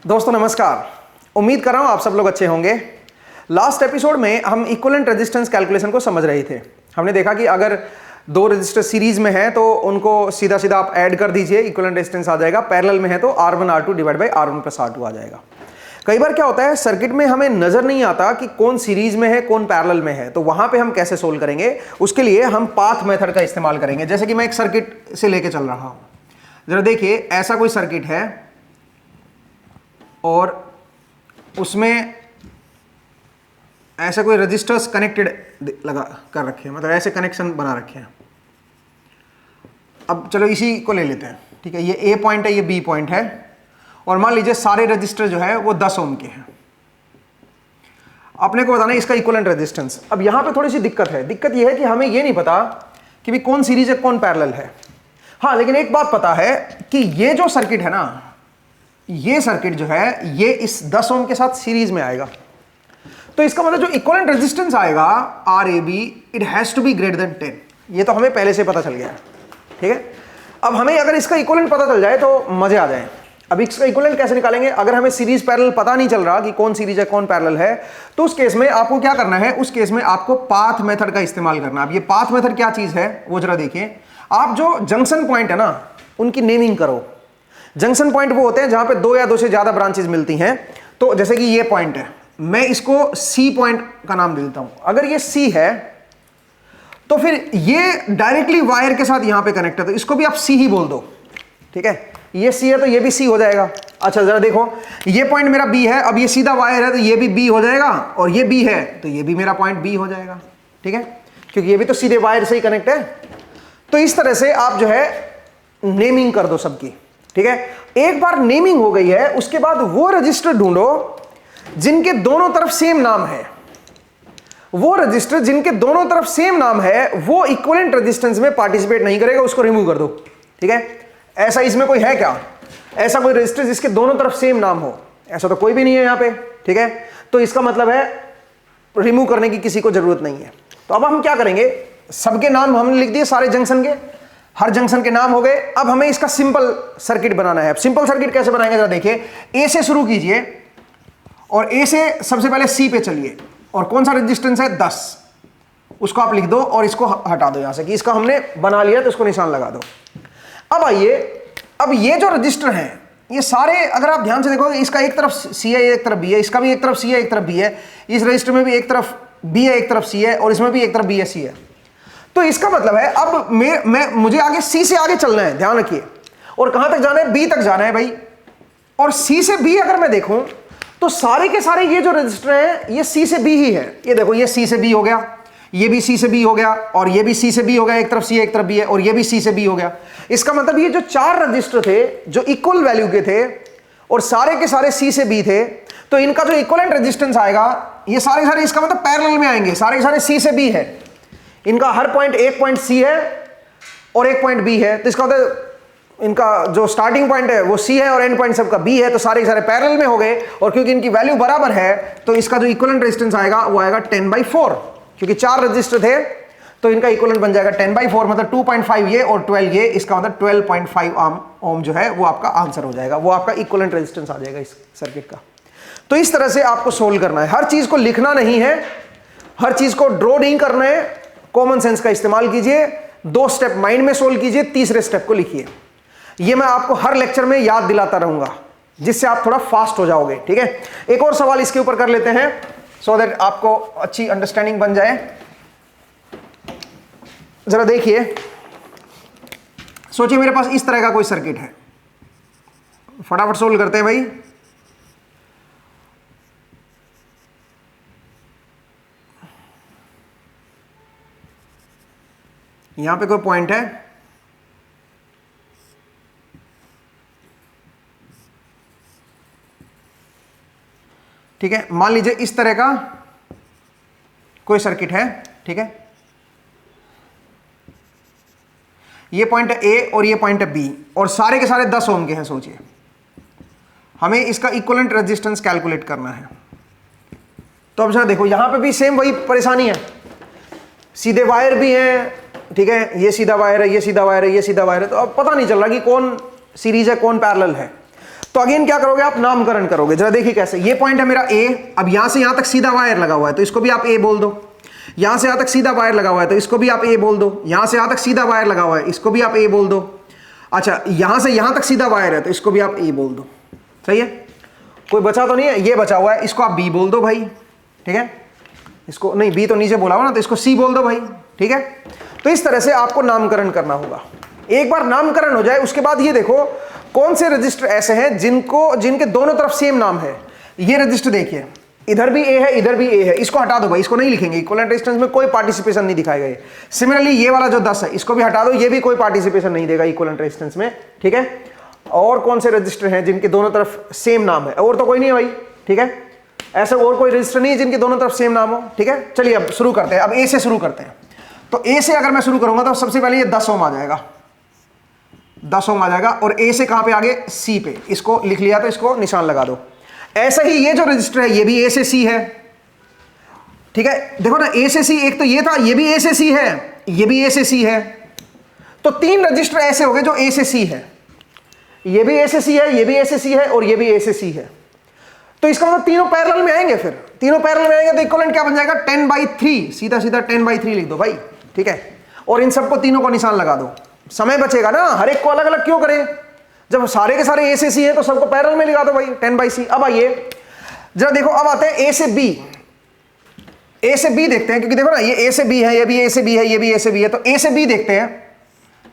दोस्तों नमस्कार, उम्मीद कर रहा हूं आप सब लोग अच्छे होंगे। लास्ट एपिसोड में हम इक्विवेलेंट रेजिस्टेंस कैलकुलेशन को समझ रहे थे। हमने देखा कि अगर दो रेजिस्टर सीरीज में है तो उनको सीधा सीधा आप ऐड कर दीजिए, इक्विवेलेंट रेजिस्टेंस आ जाएगा। पैरेलल में है तो R1 R2 divide by R1 plus R2 आ जाएगा। कई बार क्या होता है, सर्किट में हमें नजर नहीं आता कि कौन सीरीज में है कौन पैरेलल में है, तो वहां पे हम कैसे सोल्व करेंगे। उसके लिए हम पाथ मेथड का इस्तेमाल करेंगे। जैसे कि मैं एक सर्किट से लेके चल रहा हूं, जरा देखिए, ऐसा कोई सर्किट है और उसमें ऐसे कोई रजिस्टर्स कनेक्टेड लगा कर रखे हैं, मतलब ऐसे कनेक्शन बना रखे हैं। अब चलो इसी को ले लेते हैं, ठीक है। ये ए पॉइंट है, ये बी पॉइंट है, और मान लीजिए सारे रजिस्टर जो है वो 10 ओम के हैं। अपने को बताना है इसका इक्विवेलेंट रेजिस्टेंस। अब यहां पे थोड़ी सी दिक्कत है। दिक्कत ये है कि हमें ये नहीं पता कि भी कौन सीरीज है कौन पैरेलल है। हाँ, लेकिन एक बात पता है कि ये जो सर्किट है ना, ये सर्किट जो है ये इस 10 ओम के साथ सीरीज में आएगा। तो इसका मतलब जो इक्विवेलेंट रेजिस्टेंस आएगा RAB, it has to be greater than 10। ये तो हमें पहले से पता चल गया है, ठीक है। अब हमें अगर इसका इक्विवेलेंट पता चल जाए तो मजे आ जाए। अब इसका इक्विवेलेंट कैसे निकालेंगे? अगर हमें सीरीज पैरेलल पता नहीं चल रहा कि कौन सीरीज है कौन पैरेलल है, तो उस केस में आपको क्या करना है? उस केस में आपको पाथ मेथड का इस्तेमाल करना। अब ये पाथ मेथड क्या चीज है वो जरा देखिए। आप जो जंक्शन पॉइंट है ना, उनकी नेमिंग करो। जंक्शन पॉइंट वो होते हैं जहां पे दो या दो से ज्यादा ब्रांचेस मिलती हैं। तो जैसे कि ये पॉइंट है, मैं इसको C पॉइंट का नाम दे देता हूं। अगर ये C है तो फिर ये डायरेक्टली वायर के साथ यहां पे कनेक्ट है, तो इसको भी आप C ही बोल दो, ठीक है। ये C है तो ये भी C हो जाएगा। अच्छा जरा देखो, ये पॉइंट मेरा B है, अब ये सीधा वायर है तो ये भी B हो जाएगा, और ये B है तो ये भी मेरा पॉइंट B हो जाएगा, ठीक है, क्योंकि ये भी तो सीधे वायर से ही कनेक्ट है। तो इस तरह से आप जो है नेमिंग कर दो सबकी, ठीक है। एक बार नेमिंग हो गई है, उसके बाद वो रजिस्टर ढूंढो जिनके दोनों तरफ सेम नाम है। वो रजिस्टर जिनके दोनों तरफ सेम नाम है वो इक्विवेलेंट रेजिस्टेंस में पार्टिसिपेट नहीं करेगा, उसको रिमूव कर दो, ठीक है। ऐसा इसमें कोई है क्या? ऐसा कोई रजिस्टर जिसके दोनों तरफ सेम नाम हो? ऐसा तो कोई भी नहीं है यहां पे, ठीक है। तो इसका मतलब है रिमूव करने की किसी को जरूरत नहीं है। तो अब हम क्या करेंगे, सबके नाम हमने लिख दिए, सारे जंक्शन के, हर जंक्शन के नाम हो गए। अब हमें इसका सिंपल सर्किट बनाना है। अब सिंपल सर्किट कैसे बनाएंगे जरा देखिए। ए से शुरू कीजिए और ए से सबसे पहले C पे चलिए, और कौन सा रेजिस्टेंस है? 10। उसको आप लिख दो और इसको हटा दो यहां से कि इसका हमने बना लिया, तो इसको निशान लगा दो। अब आइए, अब ये जो रजिस्टर हैं ये सारे, अगर आप ध्यान से देखोगे, इसका एक तरफ C है एक तरफ B है, इसका भी एक तरफ C है एक तरफ B है, इस रजिस्टर में भी एक तरफ B है एक तरफ C है, और इसमें भी एक तरफ B है C है। तो इसका मतलब है अब मुझे आगे C से आगे चलना है, ध्यान रखिए। और कहां तक जाना है? B तक जाना है भाई। और C से B अगर मैं देखूं तो सारे के सारे ये जो रजिस्टर हैं ये C से B ही है। ये देखो, ये C से B हो गया, ये भी C से B हो गया, और ये भी C से B हो गया, एक तरफ C है एक तरफ B है, और ये भी C से B हो गया। इसका मतलब ये जो 4 रजिस्टर थे जो इक्वल वैल्यू के थे और सारे के सारे C से B थे, तो इनका जो इक्विवेलेंट रेजिस्टेंस आएगा, ये सारे इसका मतलब पैरेलल में आएंगे, सारे के सारे C से B है। इनका हर पॉइंट, एक पॉइंट C है और एक पॉइंट B है, तो इसका मतलब इनका जो स्टार्टिंग पॉइंट है वो C है और एंड पॉइंट सबका B है, तो सारे सारे पैरेलल में हो गए। और क्योंकि इनकी वैल्यू बराबर है तो इसका जो इक्विवेलेंट रेजिस्टेंस आएगा वो आएगा 10/4, क्योंकि 4 रजिस्टर थे तो इनका इक्विवेलेंट बन जाएगा 10/4, मतलब 2.5 ये और 12 ये, इसका मतलब 12.5 ओम जो है वो आपका आंसर हो जाएगा, वो आपका इक्विवेलेंट रेजिस्टेंस आ जाएगा इस सर्किट का। तो इस तरह से आपको सोल्व करना है, हर चीज को लिखना नहीं है, हर चीज को ड्रॉ नहीं करना है, कॉमन सेंस का इस्तेमाल कीजिए, 2 स्टेप माइंड में सोल्व कीजिए, तीसरे स्टेप को लिखिए। ये मैं आपको हर लेक्चर में याद दिलाता रहूंगा, जिससे आप थोड़ा फास्ट हो जाओगे। ठीक है, एक और सवाल इसके ऊपर कर लेते हैं सो दैट आपको अच्छी अंडरस्टैंडिंग बन जाए। जरा देखिए, सोचिए मेरे पास इस तरह का कोई सर्किट है, फटाफट सोल्व करते हैं भाई। यहां पे कोई पॉइंट है, ठीक है, मान लीजिए इस तरह का कोई सर्किट है। ठीक है, ये पॉइंट है ए और ये पॉइंट है बी और सारे के सारे 10 ओम के हैं। सोचिए हमें इसका इक्विवेलेंट रेजिस्टेंस कैलकुलेट करना है। तो अब जरा देखो, यहां पे भी सेम वही परेशानी है, सीधे वायर भी हैं। ठीक है, ये सीधा वायर है, ये सीधा वायर है, ये सीधा वायर है, तो अब पता नहीं चल रहा कि कौन सीरीज है कौन पैरेलल है। तो अगेन क्या करोगे आप, नामकरण करोगे। जरा देखिए कैसे, ये पॉइंट है मेरा ए, अब यहां से यहां तक सीधा वायर लगा हुआ है तो इसको भी आप ए बोल दो। यहां से यहां तक सीधा वायर लगा हुआ है तो इसको भी आप ए बोल दो। यहां से यहां तक सीधा वायर लगा हुआ है, इसको भी आप ए बोल दो। अच्छा, यहां से यहां तक सीधा वायर है तो इसको भी आप ए बोल दो। सही है, कोई बचा तो नहीं है, ये बचा हुआ है, इसको आप बी बोल दो भाई। ठीक है, इसको नहीं, बी तो नीचे बोला हुआ ना, तो इसको सी बोल दो भाई। ठीक है, तो इस तरह से आपको नामकरण करना होगा। एक बार नामकरण हो जाए उसके बाद ये देखो कौन से रजिस्टर ऐसे हैं जिनके दोनों तरफ सेम नाम है। ये रजिस्टर देखिए, इधर भी ए है, इधर भी ए है, इसको हटा दो भाई, इसको नहीं लिखेंगे, इक्विवेलेंट रेजिस्टेंस में कोई पार्टिसिपेशन नहीं दिखाएगा ये। सिमिलरली ये वाला जो 10 है इसको भी हटा दो, ये भी कोई पार्टिसिपेशन नहीं देगा इक्विवेलेंट रेजिस्टेंस में। ठीक है, और कौन से रजिस्टर हैं जिनके दोनों तरफ सेम नाम है, और तो कोई नहीं है भाई। ठीक है, ऐसा और कोई रजिस्टर नहीं है जिनके दोनों तरफ सेम नाम हो। ठीक है, चलिए अब शुरू करते हैं। अब ए से शुरू करते हैं। तो ए से अगर मैं शुरू करूंगा तो सबसे पहले ये 10 ओम आ जाएगा, 10 ओम आ जाएगा। और ए से कहां पे आगे, सी पे, इसको लिख लिया तो इसको निशान लगा दो। ऐसा ही ये जो रजिस्टर है ये भी ए से सी है। ठीक है, देखो ना, ए से सी, एक तो ये था, ये भी ए से सी है, ये भी ए से सी है। तो 3 रजिस्टर ऐसे हो गए जो ए से सी है, ये भी ए से सी है, ये भी ए से सी है और ये भी ए से सी है। तो इसका मतलब तीनों पैरेलल में आएंगे। फिर तीनों पैरेलल में आएंगे तो इक्विवेलेंट क्या बन जाएगा, 10/3, सीधा सीधा 10/3 लिख दो भाई। ठीक है, और इन सबको तीनों को निशान लगा दो, समय बचेगा ना। हर एक को अलग अलग क्यों करें, जब सारे के सारे ए से सी है तो सबको पैरेलल में लगा दो भाई, 10/c। अब आइए जरा देखो, अब आते हैं ए से बी। ए से बी देखते हैं, क्योंकि देखो ना ये ए से बी है, ये भी ए से बी है, ये भी ए से बी है, तो ए से बी देखते हैं।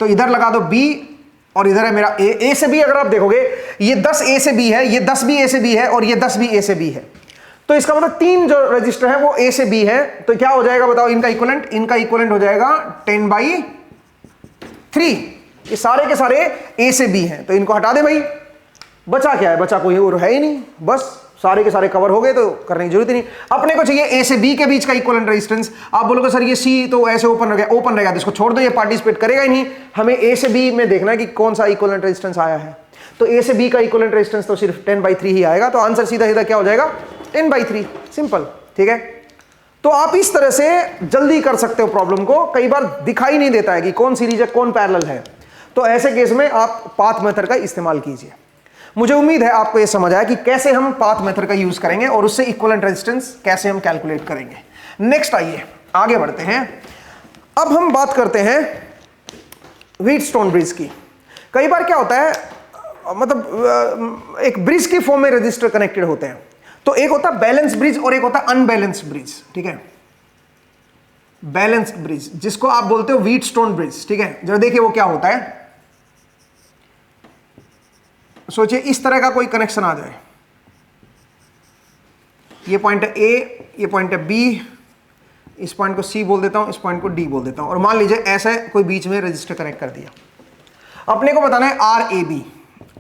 तो इधर लगा दो बी और इधर है मेरा ए। ए से बी अगर आप देखोगे ये 10 ए से बी है, ये 10 भी ए से बी है और ये 10 भी ए से बी है। तो इसका मतलब 3 जो रजिस्टर है वो ए से बी है। तो क्या हो जाएगा बताओ इनका इक्विवेलेंट, इनका इक्विवेलेंट हो जाएगा 10/3। ये सारे के सारे ए से बी हैं, तो इनको हटा दे भाई। बचा क्या है, बचा कोई और है ही नहीं, बस सारे के सारे कवर हो गए, तो करने की जरूरत ही नहीं। अपने को चाहिए ए से बी के बीच का इक्विवेलेंट रेजिस्टेंस। आप बोलोगे सर ये सी तो ऐसे ओपन रहेगा, ओपन रहेगा तो इसको छोड़ दो, ये पार्टिसिपेट करेगा ही नहीं। हमें ए से बी में देखना है कि कौन सा इक्विवेलेंट रेजिस्टेंस आया है। तो ए से बी का इक्विवेलेंट रेजिस्टेंस तो सिर्फ 10/3 ही आएगा। तो आंसर सीधा सीधा क्या हो जाएगा, 10/3, सिंपल। ठीक है, तो आप इस तरह से जल्दी कर सकते हो प्रॉब्लम को। कई बार दिखाई नहीं देता है कि कौन सीरीज है कौन पैरेलल है, तो ऐसे केस में आप पाथ मेथड का इस्तेमाल कीजिए। मुझे उम्मीद है आपको यह समझ आया कि कैसे हम पाथ मेथड का यूज करेंगे और उससे इक्विवेलेंट रेजिस्टेंस कैसे हम कैलकुलेट करेंगे। नेक्स्ट आइए आगे बढ़ते हैं। अब हम बात करते हैं व्हीटस्टोन ब्रिज की। कई बार क्या होता है, मतलब एक ब्रिज की फॉर्म में रजिस्टर कनेक्टेड होते हैं। तो एक होता है बैलेंस ब्रिज और एक होता है अनबैलेंस्ड ब्रिज। ठीक है, बैलेंस्ड ब्रिज जिसको आप बोलते हो व्हीटस्टोन ब्रिज। ठीक है, जरा देखिए वो क्या होता है। सोचिए इस तरह का कोई कनेक्शन आ जाए, ये पॉइंट है ए, ये पॉइंट है बी, इस पॉइंट को सी बोल देता हूं, इस पॉइंट को डी बोल देता हूं, और मान लीजिए ऐसा कोई बीच में रजिस्टर कनेक्ट कर दिया। अपने को बताना है आर ए बी,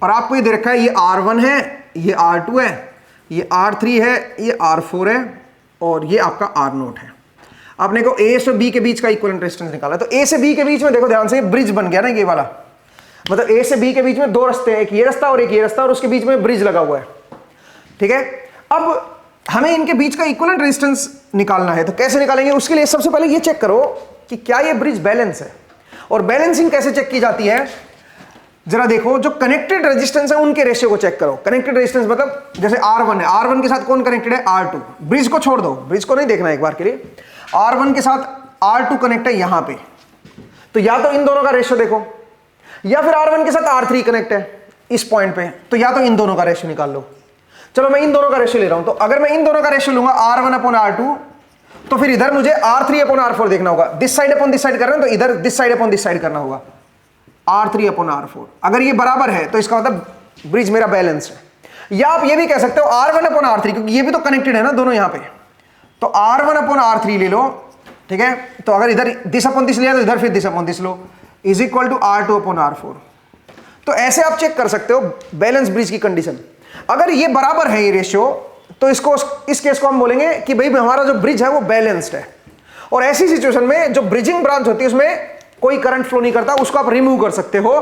और आपको ये दे रखा है ये R1 है, ये R2 है, ये R3 है, ये R4 है और ये आपका R0 है। आपने को ए से बी के बीच का इक्विवेलेंट रेजिस्टेंस निकाला। तो ए से बी के बीच में देखो ध्यान से, ब्रिज बन गया ना ये वाला, मतलब ए से बी के बीच में 2 रास्ते हैं, एक ये रास्ता और एक ये रास्ता, और उसके बीच में ब्रिज लगा हुआ है। ठीक है, अब हमें इनके बीच का इक्विवेलेंट रेजिस्टेंस निकालना है। तो कैसे निकालेंगे, उसके लिए सबसे पहले ये चेक करो कि क्या ये ब्रिज बैलेंस है। और बैलेंसिंग कैसे चेक की जाती है, जरा देखो, जो कनेक्टेड रेजिस्टेंस है उनके रेशियो को चेक करो। कनेक्टेड रेजिस्टेंस मतलब जैसे R1 है, R1 के साथ कौन कनेक्टेड है, R2। ब्रिज को छोड़ दो, ब्रिज को नहीं देखना एक बार के लिए। R1 के साथ R2 कनेक्ट है यहां पे, तो या तो इन दोनों का रेशियो देखो, या फिर R1 के साथ R3 कनेक्ट है, इस पॉइंट पे, तो या तो इन दोनों का रेशियो निकाल लो। चलो मैं इन दोनों का रेशियो ले रहा हूं, तो अगर मैं इन दोनों का रेशियो लूंगा R1/R2, तो फिर इधर मुझे R3/R4 देखना होगा। This side upon this side कर रहे हैं तो इधर this side upon this side करना होगा, R3/R4। अगर ये बराबर है तो इसका मतलब ब्रिज मेरा बैलेंस है। या आप ये भी कह सकते हो R1/R3, क्योंकि ये भी तो कनेक्टेड है ना दोनों यहां पे, तो R1/R3 ले लो, ठीक है। तो अगर इधर दिस अपॉन दिस लिया तो इधर फिर दिस अपॉन दिस लो, इज इक्वल टू R2/R4। तो ऐसे आप चेक कर सकते हो बैलेंस ब्रिज की कंडीशन। अगर ये बराबर है ये रेशियो, तो इसको इस केस को हम बोलेंगे कि भाई हमारा जो ब्रिज है वो बैलेंस्ड है। और ऐसी सिचुएशन में जो ब्रिजिंग ब्रांच होती है उसमें कोई करंट फ्लो नहीं करता, उसको आप रिमूव कर सकते हो,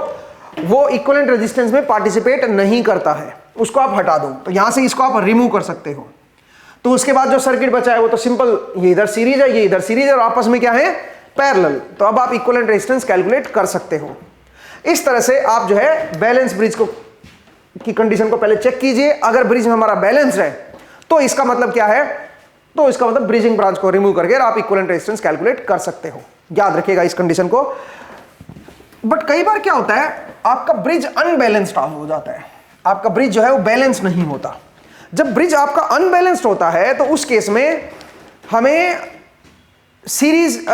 वो इक्विवेलेंट रेजिस्टेंस में पार्टिसिपेट नहीं करता है, उसको आप हटा दो। तो यहां से इसको आप रिमूव कर सकते हो। तो उसके बाद जो सर्किट बचा है वो तो सिंपल, ये इधर सीरीज है, ये इधर सीरीज है, और आपस में क्या है, पैरेलल। तो अब आप इक्विवेलेंट रेजिस्टेंस कैलकुलेट कर सकते हो। इस तरह से आप जो है बैलेंस ब्रिज को की कंडीशन को पहले चेक कीजिए। अगर ब्रिज में हमारा बैलेंस है तो इसका मतलब क्या है, तो इसका मतलब ब्रिजिंग ब्रांच को रिमूव करके आप इक्विवेलेंट रेजिस्टेंस कैलकुलेट कर सकते हो। याद रखिएगा इस कंडीशन को। बट कई बार क्या होता है, आपका ब्रिज अनबैलेंस्ड हो जाता है, आपका ब्रिज जो है वो बैलेंस नहीं होता। जब ब्रिज आपका अनबैलेंस्ड होता है तो उस केस में हमें सीरीज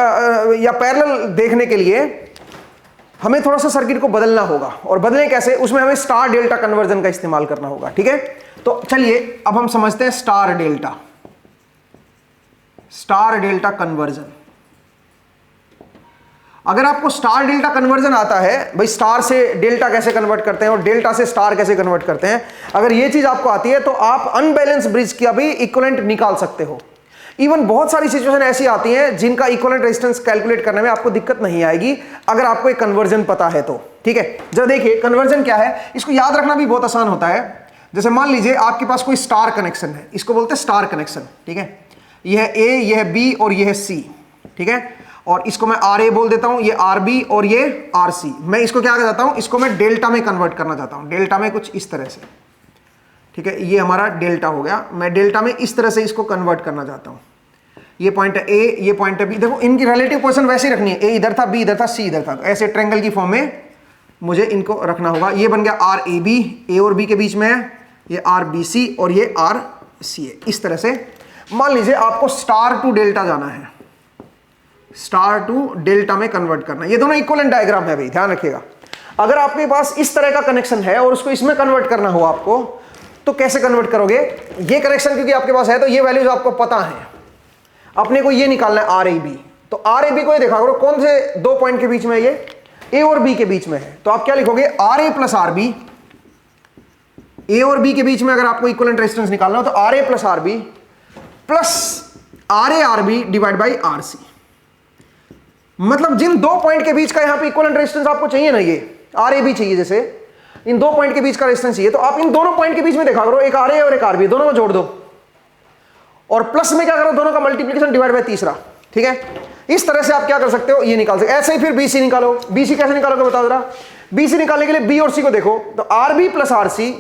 या पैरेलल देखने के लिए हमें थोड़ा सा सर्किट को बदलना होगा। और बदलें कैसे, उसमें हमें स्टार डेल्टा कन्वर्जन का इस्तेमाल करना होगा, ठीक है। तो चलिए अब हम समझते हैं स्टार डेल्टा कन्वर्जन। अगर आपको स्टार डेल्टा कन्वर्जन आता है, भाई स्टार से डेल्टा कैसे कन्वर्ट करते हैं और डेल्टा से स्टार कैसे कन्वर्ट करते हैं, अगर ये चीज आपको आती है तो आप अनबैलेंस ब्रिज का भी इक्विवेलेंट निकाल सकते हो। इवन बहुत सारी सिचुएशन ऐसी आती हैं जिनका इक्विवेलेंट रेजिस्टेंस कैलकुलेट करने में आपको दिक्कत नहीं आएगी अगर आपको एक कन्वर्जन पता है तो, ठीक है। जरा देखिए कन्वर्जन क्या है, इसको याद रखना भी बहुत आसान होता है। जैसे मान लीजिए आपके पास कोई स्टार कनेक्शन है, इसको बोलते हैं स्टार कनेक्शन, ठीक है। यह है ए, यह है बी और यह है सी, ठीक है। और इसको मैं आर ए बोल देता हूं, ये आर बी और ये आर सी। मैं इसको क्या कर जाता हूं, इसको मैं डेल्टा में कन्वर्ट करना चाहता हूं, डेल्टा में कुछ इस तरह से, ठीक है। ये हमारा डेल्टा हो गया, मैं डेल्टा में इस तरह से इसको कन्वर्ट करना चाहता हूं। ये पॉइंट है ए, ये पॉइंट है बी। देखो इनकी रिलेटिव पोजीशन वैसे ही रखनी है, ए इधर था, बी इधर था, सी इधर था। तो ऐसे ट्रायंगल की फॉर्म में मुझे इनको रखना होगा। ये बन गया आर ए बी, ए और बी के बीच में है, ये आर बी सी और ये आर सी है। इस तरह से मान लीजिए आपको स्टार टू डेल्टा जाना है, स्टार टू डेल्टा में कन्वर्ट करना है। ये दोनों इक्विवेलेंट डायग्राम है भाई, ध्यान रखिएगा। अगर आपके पास इस तरह का कनेक्शन है और उसको इसमें कन्वर्ट करना हो आपको, तो कैसे कन्वर्ट करोगे। ये कनेक्शन क्योंकि आपके पास है तो ये वैल्यूज आपको पता है, अपने को ये निकालना है आर ए बी। तो आर ए बी को ये देखा करो कौन से दो पॉइंट के बीच में, ये ए और बी के बीच में है। तो आप क्या लिखोगे, R A plus R B. A और बी के बीच में अगर आपको इक्विवेलेंट रेजिस्टेंस निकालना हो तो R A plus R B plus R A R B divide by R C. मतलब जिन दो पॉइंट के बीच का यहां पे इक्विवेलेंट रेजिस्टेंस आपको चाहिए ना, ये आर ए बी चाहिए, जैसे इन दो पॉइंट के बीच का रेजिस्टेंस चाहिए, तो आप इन दोनों पॉइंट के बीच में देखा करो, एक आर ए और एक आर बी, दोनों को जोड़ दो और प्लस में क्या करो, दोनों का मल्टीप्लिकेशन डिवाइड बाय तीसरा, ठीक है। इस तरह से आप क्या कर सकते हो, ये निकाल सकते। ऐसे ही फिर बीसी निकालो। बीसी कैसे निकालोगे बताओ जरा। बीसी निकालने के लिए बी और सी को देखो, तो R B plus R C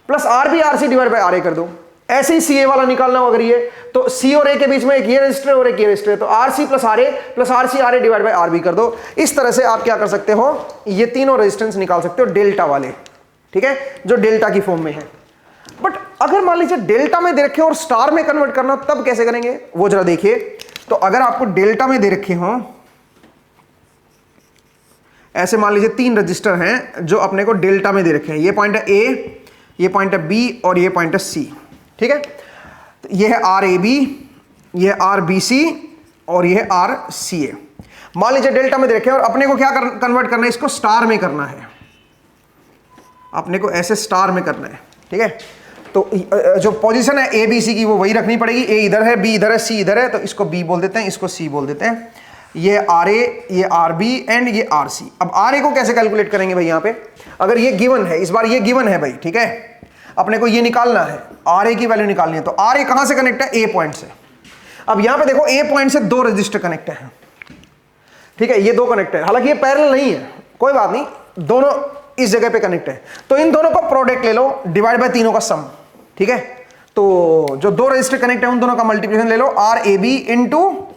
plus R B R C divide by R A कर दो। ऐसे ही सी ए वाला निकालना हो अगर ये, तो सी और ए के बीच में एक ये रजिस्टर और एक ये रजिस्टर है, तो R C plus R C R A divide by R B कर दो। इस तरह से आप क्या कर सकते हो, ये तीनों रेजिस्टेंस निकाल सकते हो डेल्टा वाले, ठीक है, जो डेल्टा की फॉर्म में है। बट अगर मान लीजिए डेल्टा में दे रखे हो और स्टार में कन्वर्ट करना हो, तब कैसे करेंगे वो जरा देखिए। तो अगर आपको डेल्टा में दे रखे हो, ऐसे मान लीजिए तीन रजिस्टर हैं जो अपने को डेल्टा में दे रखे हैं, ये पॉइंट है ए, ये पॉइंट है बी और ये पॉइंट है सी, ठीक है। तो ये है आर ए बी, ये है आर बी सी और ये है आर सी ए। मान लीजिए डेल्टा में दे रखे हैं और अपने को क्या कन्वर्ट करना है, इसको स्टार में करना है, अपने को ऐसे स्टार में करना है, ठीक है। तो जो पोजीशन है ए बी सी की वो वही रखनी पड़ेगी, ए इधर है, बी इधर है, सी इधर है, तो इसको बी बोल देते हैं, इसको सी बोल देते हैं। ये आर ए, ये आर बी एंड ये आर सी। अब आर ए को कैसे कैलकुलेट करेंगे भाई, यहाँ पे अगर ये गिवन है, इस बार ये गिवन है भाई, ठीक है, अपने को ये निकालना है, आर ए की वैल्यू निकालनी है। तो आर ए कहां से कनेक्ट है, ए पॉइंट से। अब यहां पे देखो ए पॉइंट से दो रजिस्टर कनेक्ट है, ठीक है, ये दो कनेक्ट है, हालांकि ये पैरेलल नहीं है, कोई बात नहीं, दोनों इस जगह पे कनेक्ट है। तो इन दोनों का प्रोडक्ट ले लो डिवाइड बाय तीनों का सम, ठीक है। तो जो दो रजिस्टर कनेक्ट है उन दोनों का मल्टीप्लिकेशन ले लो, R A B into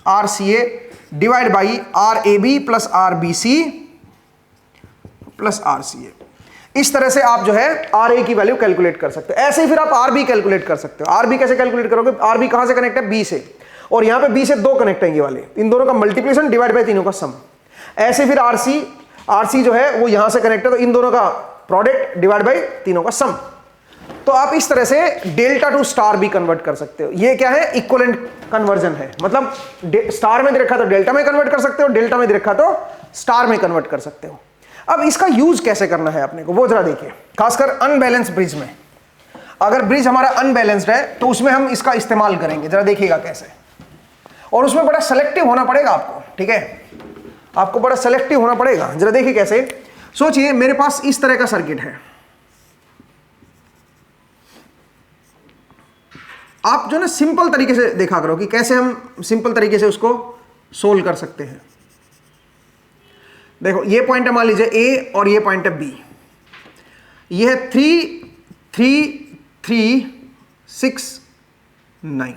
R C A divide by R A B plus R B C plus R C A. इस तरह से आप जो है आर ए की वैल्यू कैलकुलेट कर सकते हो। ऐसे ही फिर आप आर बी कैलकुलेट कर सकते हो। आर बी कैसे कैलकुलेट करोगे? आर बी कहां से कनेक्ट है? बी से, और यहां पे बी से दो कनेक्ट है ये वाले, इन दोनों का मल्टीप्लिकेशन डिवाइड बाय तीनों का सम। ऐसे फिर आरसी जो है वो यहां से कनेक्ट है, तो इन दोनों का प्रोडक्ट डिवाइड बाय तीनों का सम। तो आप इस तरह से डेल्टा टू स्टार भी कन्वर्ट कर सकते हो। ये क्या है? इक्विवेलेंट कन्वर्जन है, मतलब स्टार में दे रखा तो डेल्टा में कन्वर्ट कर सकते हो, डेल्टा में दे रखा तो स्टार में कन्वर्ट कर सकते हो। अब इसका यूज कैसे करना है अपने को वो जरा देखिए, खासकर अनबैलेंस ब्रिज में। अगर ब्रिज हमारा अनबैलेंस्ड है तो उसमें हम इसका इस्तेमाल करेंगे, जरा देखिएगा कैसे। और उसमें बड़ा सेलेक्टिव होना पड़ेगा आपको, ठीक है, आपको बड़ा सेलेक्टिव होना पड़ेगा। जरा देखिए कैसे। सोचिए मेरे पास इस तरह का सर्किट है, आप जो ना सिंपल तरीके से देखा करो कि कैसे हम सिंपल तरीके से उसको सोल्व कर सकते हैं। देखो ये पॉइंट है मान लीजिए ए और ये पॉइंट है बी। ये है 3 3 3 6 9।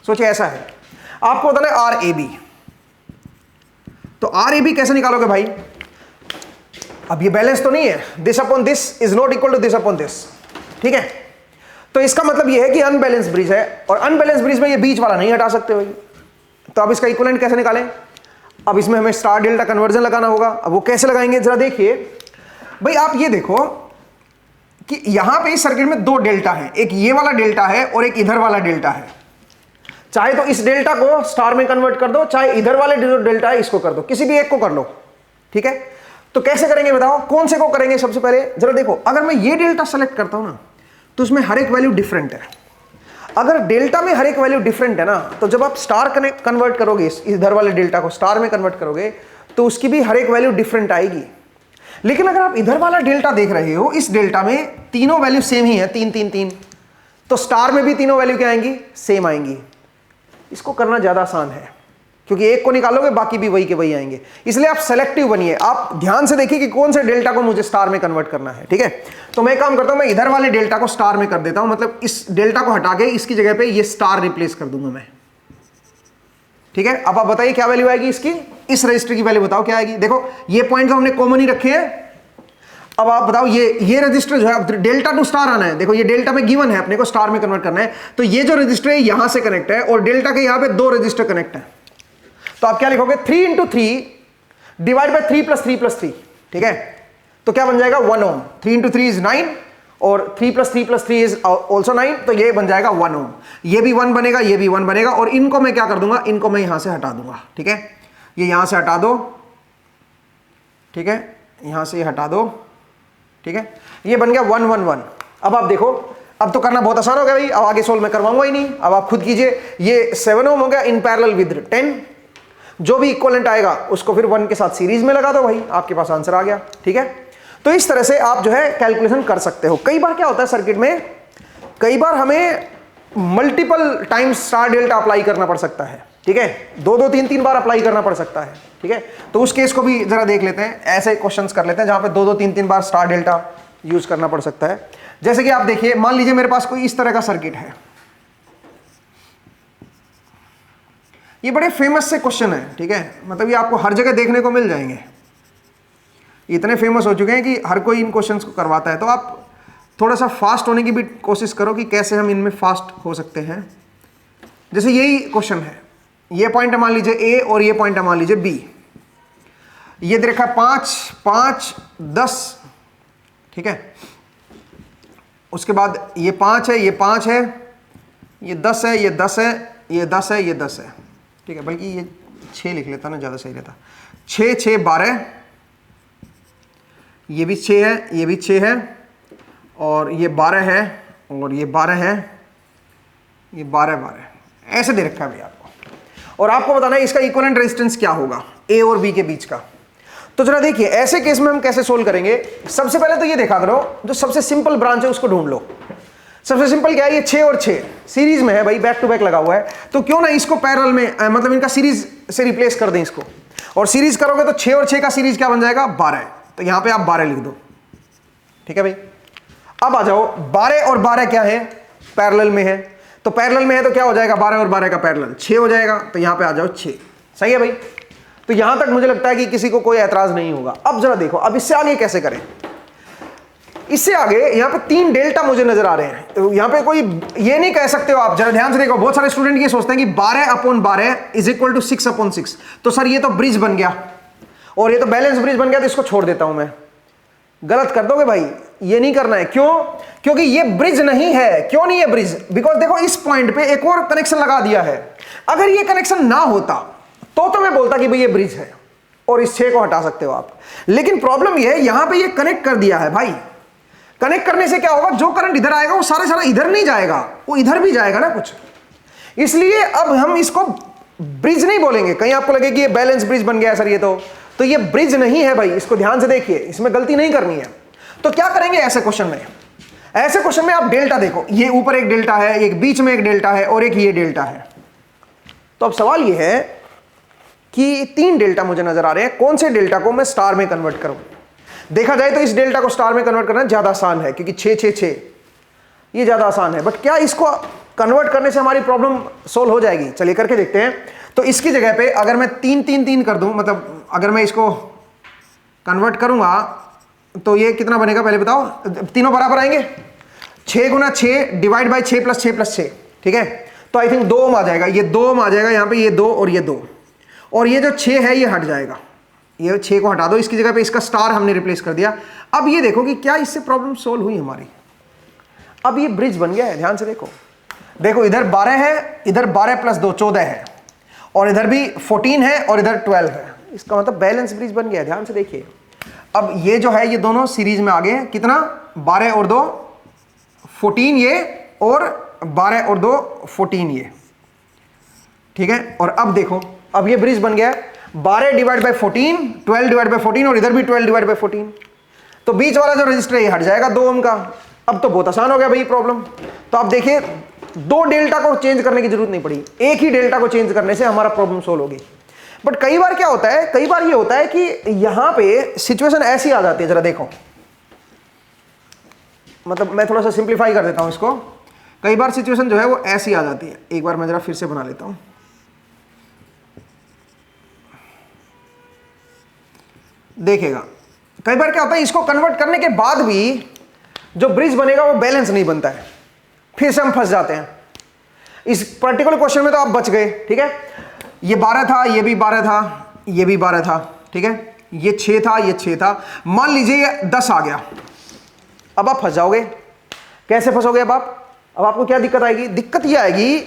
सोचिए ऐसा है, आपको बताना है आर ए बी। तो आर ए बी कैसे निकालोगे भाई? अब ये बैलेंस तो नहीं है, this upon this is not equal to this upon this, ठीक है। तो इसका मतलब ये है कि अनबैलेंस ब्रिज है, और अनबैलेंस ब्रिज में ये बीच वाला नहीं हटा सकते भाई। तो अब इसका इक्विवेलेंट कैसे निकालें? अब इसमें हमें स्टार डेल्टा कन्वर्जन लगाना होगा। अब वो कैसे लगाएंगे जरा देखिए भाई। आप ये देखो कि यहां पे इस सर्किट में दो डेल्टा है, एक ये वाला डेल्टा है और एक इधर वाला डेल्टा है। चाहे तो इस डेल्टा को स्टार में कन्वर्ट कर दो, चाहे इधर वाले जो डेल्टा है इसको कर दो, किसी भी एक को कर लो, ठीक है। तो कैसे करेंगे बताओ, कौन से को करेंगे? सबसे पहले जरा देखो, अगर मैं ये डेल्टा सेलेक्ट करता हूं ना तो उसमें हर एक वैल्यू डिफरेंट है। अगर डेल्टा में हर एक वैल्यू डिफरेंट है ना, तो जब आप स्टार कन्वर्ट करोगे, इधर वाले डेल्टा को स्टार में कन्वर्ट करोगे तो उसकी भी हर एक वैल्यू डिफरेंट आएगी। लेकिन अगर आप इधर वाला डेल्टा देख रहे हो, इस डेल्टा में तीनों वैल्यू सेम ही है, 3 3 3, तो स्टार में भी तीनों वैल्यू क्या आएंगी? सेम आएंगी। इसको करना ज्यादा आसान है, क्योंकि एक को निकालोगे बाकी भी वही के वही आएंगे। इसलिए आप सेलेक्टिव बनिए, आप ध्यान से देखिए कि कौन से डेल्टा को मुझे स्टार में कन्वर्ट करना है, ठीक है। तो मैं काम करता हूं, मैं इधर वाले डेल्टा को स्टार में कर देता हूं, मतलब इस डेल्टा को हटा के इसकी जगह पे ये स्टार रिप्लेस कर दूंगा मैं, ठीक है। अब आप बताइए क्या वैल्यू आएगी इसकी? इस रजिस्टर की वैल्यू बताओ क्या आएगी। देखो ये पॉइंट तो हमने कॉमन ही रखे हैं। अब आप बताओ ये रजिस्टर जो है, अब डेल्टा टू स्टार आना है। देखो ये डेल्टा में गिवन है, अपने को स्टार में कन्वर्ट करना है। तो ये जो रजिस्टर है यहां से कनेक्ट है और डेल्टा के यहां पे दो रजिस्टर कनेक्ट है। तो आप क्या लिखोगे? 3 × 3 डिवाइड बाय 3 + 3 + 3, ठीक है। तो क्या बन जाएगा? 1 ओम। 3 × 3 = 9 और 3 + 3 + 3 इज ऑल्सो 9, तो ये बन जाएगा 1 ओम। ये भी 1 बनेगा, ये भी 1 बनेगा, और इनको मैं क्या कर दूंगा? इनको मैं यहां से हटा दूंगा, ठीक है। ये यहां से हटा दो, ठीक है, यहां से ये हटा दो, ठीक है। ये बन गया 1 1 1। अब आप देखो, अब तो करना बहुत आसान हो गया भाई, अब आगे सोल्व मैं करवाऊंगा ही नहीं। अब आप खुद कीजिए। ये 7 ओम हो गया इन पैरेलल विद 10, जो भी इक्विवेलेंट आएगा उसको फिर 1 के साथ सीरीज में लगा दो भाई, आपके पास आंसर आ गया, ठीक है। तो इस तरह से आप जो है कैलकुलेशन कर सकते हो। कई बार क्या होता है सर्किट में, कई बार हमें multiple times star delta apply करना पड़ सकता है, ठीक है। 2 2 3 3 बार अप्लाई करना पड़ सकता है, ठीक है। तो उस केस को भी जरा देख लेते हैं, ऐसे क्वेश्चंस कर लेते हैं जहां पे 2 2 3 3 बार स्टार डेल्टा यूज करना पड़ सकता है। जैसे कि आप देखिए, मान लीजिए मेरे पास कोई इस तरह का सर्किट है। ये बड़े फेमस से क्वेश्चन है, ठीक है, मतलब ये आपको हर जगह देखने को मिल जाएंगे। इतने फेमस हो चुके हैं कि हर कोई इन क्वेश्चंस को करवाता है। तो आप थोड़ा सा फास्ट होने की भी कोशिश करो कि कैसे हम इनमें फास्ट हो सकते हैं। जैसे यही क्वेश्चन है, ये पॉइंट है मान लीजिए ए और ये पॉइंट है मान लीजिए बी। ये दे रखा है 5 5 10, ठीक है। उसके बाद ये 5 है, ये 5 है, ये 10 है, ये 10 है, ये 10 है, ये 10 है, ठीक है। बल्कि ये 6 लिख लेता ना, ज़्यादा सही रहता। 6 6 12, ये भी 6 है, ये भी 6 है, और ये 12 है, और ये 12 है, ये 12 12 ऐसे दे रखा है भाई आपको। और आपको बताना है इसका इक्विवेलेंट रेजिस्टेंस क्या होगा ए और बी के बीच का। तो जरा देखिए ऐसे केस में हम कैसे सोल्व करेंगे। सबसे पहले तो ये देखा करो, जो सबसे सिंपल ब्रांच है उसको ढूंढ लो। सबसे सिंपल क्या है? ये 6 और 6 सीरीज में है भाई, बैक टू बैक लगा हुआ है। तो क्यों ना इसको पैरेलल में, मतलब इनका सीरीज से रिप्लेस कर दें इसको, और सीरीज करोगे तो 6 और 6 का सीरीज क्या बन जाएगा? 12। तो यहां पे आप 12 लिख दो, ठीक है भाई। अब आ जाओ, 12 और 12 क्या है? पैरेलल में है। तो पैरेलल में है तो क्या हो जाएगा? 12 और 12 का पैरेलल 6 हो जाएगा। तो यहां पे आ जाओ 6, सही है भाई। तो यहां तक मुझे लगता है कि किसी को कोई ऐतराज नहीं होगा। अब जरा देखो, अब इससे आगे कैसे करें। इससे आगे यहाँ पे 3 डेल्टा मुझे नजर आ रहे हैं। तो यहाँ पे कोई ये नहीं कह सकते हो आप, जरा ध्यान से देखो, बहुत सारे स्टूडेंट ये सोचते हैं कि 12/12 इज इक्वल टू 6/6। तो सर ये तो ब्रिज बन गया और ये तो बैलेंस ब्रिज बन गया, तो इसको छोड़ देता हूं मैं। गलत कर दोगे भाई, ये नहीं करना है। क्यों? क्योंकि ये ब्रिज नहीं है। क्यों नहीं है ब्रिज? बिकॉज देखो इस पॉइंट पे एक और कनेक्शन लगा दिया है। अगर ये कनेक्शन ना होता तो मैं बोलता कि भाई ये ब्रिज है और इस 6 को हटा सकते हो आप। लेकिन प्रॉब्लम ये है यहां पे ये कनेक्ट कर दिया है भाई। कनेक्ट करने से क्या होगा, जो करंट इधर आएगा वो सारा इधर नहीं जाएगा, वो इधर भी जाएगा ना कुछ। इसलिए अब हम इसको ब्रिज नहीं बोलेंगे। कहीं आपको लगे कि ये बैलेंस ब्रिज बन गया सर, ये तो ये ब्रिज नहीं है भाई। इसको ध्यान से देखिए, इसमें गलती नहीं करनी है। तो क्या करेंगे ऐसे क्वेश्चन में? ऐसे क्वेश्चन में आप डेल्टा देखो, ये ऊपर एक डेल्टा है, एक बीच में एक डेल्टा है और एक ये डेल्टा है। तो अब सवाल ये है कि 3 डेल्टा मुझे नजर आ रहे हैं, कौन से डेल्टा को मैं स्टार में कन्वर्ट करूं? देखा जाए तो इस डेल्टा को स्टार में कन्वर्ट करना ज्यादा आसान है, क्योंकि 6 6 6 ये ज्यादा आसान है। बट क्या इसको कन्वर्ट करने से हमारी प्रॉब्लम सोल्व हो जाएगी? चलिए करके देखते हैं। तो इसकी जगह पे अगर मैं 3 3 3 कर दूं, मतलब अगर मैं इसको कन्वर्ट करूंगा तो ये कितना बनेगा पहले बताओ? तीनों बराबर आएंगे। 6 गुना 6 डिवाइड बाई 6 प्लस 6 प्लस 6, ठीक है। तो आई थिंक 2 ओम आ जाएगा, ये 2 ओम आ जाएगा यहाँ पे, ये 2 और ये 2, और ये जो 6 है ये हट जाएगा। ये 6 को हटा दो, इसकी जगह पे इसका स्टार हमने रिप्लेस कर दिया। अब ये देखो कि क्या इससे प्रॉब्लम सोल्व हुई हमारी। अब ये ब्रिज बन गया है। ध्यान से देखो, देखो इधर 12 है, इधर 12 प्लस 2 14 है, और इधर भी 14 है और इधर 12 है। इसका मतलब बैलेंस ब्रिज बन गया है। ध्यान से देखिए, अब ये जो है ये दोनों सीरीज में आ गए हैं। कितना? 12 और 2 14 ये, और 12 और 2 14 ये, ठीक है। और अब देखो, अब ये ब्रिज बन गया है। 12 डिवाइड बाई 14, 12 डिवाइड बाई 14, और इधर भी 12 डिवाइड बाई 14। तो बीच वाला जो रजिस्टर ये हट जाएगा 2 ओम का। अब तो बहुत आसान हो गया भाई प्रॉब्लम। तो आप देखिए, 2 डेल्टा को चेंज करने की जरूरत नहीं पड़ी, एक ही डेल्टा को चेंज करने से हमारा प्रॉब्लम सोल्व होगी। बट कई बार क्या होता है, कई बार ये होता है कि यहां पे सिचुएशन ऐसी आ जाती है। जरा देखो, मतलब मैं थोड़ा सा सिंप्लीफाई कर देता हूं इसको। कई बार सिचुएशन जो है वो ऐसी आ जाती है। एक बार मैं जरा फिर से बना लेता हूं। देखिएगा, कई बार क्या होता है, इसको कन्वर्ट करने के बाद भी जो ब्रिज बनेगा वो बैलेंस नहीं बनता है, फिर से हम फंस जाते हैं। इस पर्टिकुलर क्वेश्चन में तो आप बच गए, ठीक है। ये 12 था, ये भी 12 था, ये भी 12 था, ठीक है। ये 6 था, ये 6 था। मान लीजिए ये 10 आ गया। अब आप फंस जाओगे। कैसे फंसोगे अब आपको क्या दिक्कत आएगी? दिक्कत ये आएगी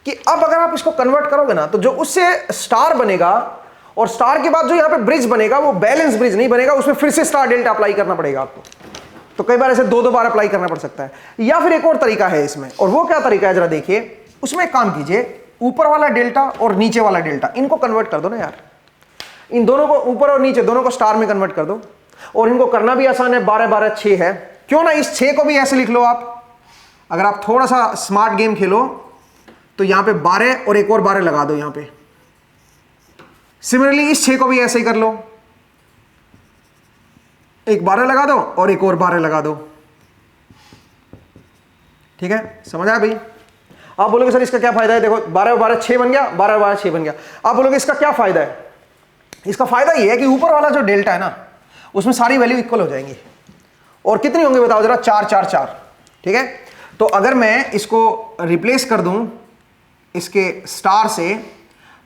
कि अब अगर आप इसको कन्वर्ट करोगे ना, तो जो उससे स्टार बनेगा और स्टार के बाद जो यहां पे ब्रिज बनेगा वो बैलेंस ब्रिज नहीं बनेगा, उसमें फिर से स्टार डेल्टा अप्लाई करना पड़ेगा आपको। तो कई बार ऐसे 2 बार अप्लाई करना पड़ सकता है। या फिर एक और तरीका है इसमें, और वो क्या तरीका है जरा देखिए। उसमें एक काम कीजिए, ऊपर वाला डेल्टा और नीचे वाला डेल्टा, इनको कन्वर्ट कर दो ना यार। इन दोनों को, ऊपर और नीचे दोनों को स्टार में कन्वर्ट कर दो। और इनको करना भी आसान है। 12 12 6 है। क्यों ना इस 6 को भी ऐसे लिख लो आप। अगर आप थोड़ा सा स्मार्ट गेम खेलो तो यहां पे 12 और एक और 12 लगा दो यहां पे। सिमिलरली इस 6 को भी ऐसे ही कर लो, एक 12 लगा दो और एक और 12 लगा दो, ठीक है। समझ आया भाई? आप बोलोगे सर इसका क्या फायदा है? देखो 12 12 6 बन गया, 12 12 6 बन गया। आप बोलोगे इसका क्या फायदा है? इसका फायदा ये है कि ऊपर वाला जो डेल्टा है ना, उसमें सारी वैल्यू इक्वल हो जाएंगी। और कितनी होंगी बताओ जरा? 4 4 4, ठीक है। तो अगर मैं इसको रिप्लेस कर दूं इसके स्टार से,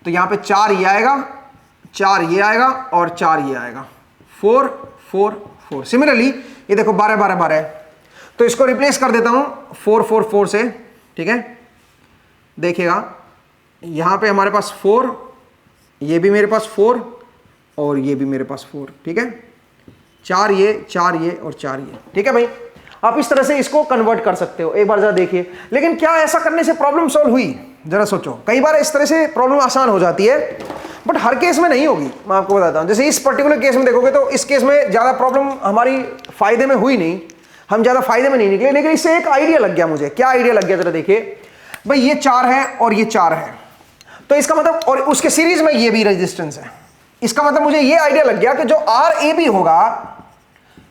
तो यहां पे 4 ये आएगा, 4 ये आएगा और 4 ये आएगा। 4 4 4। सिमिलरली ये देखो 12 12 12 है, तो इसको रिप्लेस कर देता हूं 4 4 4 से, ठीक है। देखिएगा यहां पे हमारे पास 4, ये भी मेरे पास 4 और ये भी मेरे पास 4, ठीक है। 4 ये और 4 ये, ठीक है भाई। आप इस तरह से इसको कन्वर्ट कर सकते हो। एक बार जरा देखिए। लेकिन क्या ऐसा करने से प्रॉब्लम सॉल्व हुई? जरा सोचो। कई बार इस तरह से प्रॉब्लम आसान हो जाती है, बट हर केस में नहीं होगी। मैं आपको बताता हूं, जैसे इस पर्टिकुलर केस में देखोगे तो इस केस में ज्यादा प्रॉब्लम हमारी फायदे में हुई नहीं, हम ज्यादा फायदे में नहीं निकले। लेकिन इससे एक आइडिया लग गया मुझे। क्या आइडिया लग गया जरा देखिए भाई। ये 4 है और ये 4 है, तो इसका मतलब, और उसके सीरीज में ये भी रेजिस्टेंस है। इसका मतलब मुझे ये आइडिया लग गया कि जो RAB होगा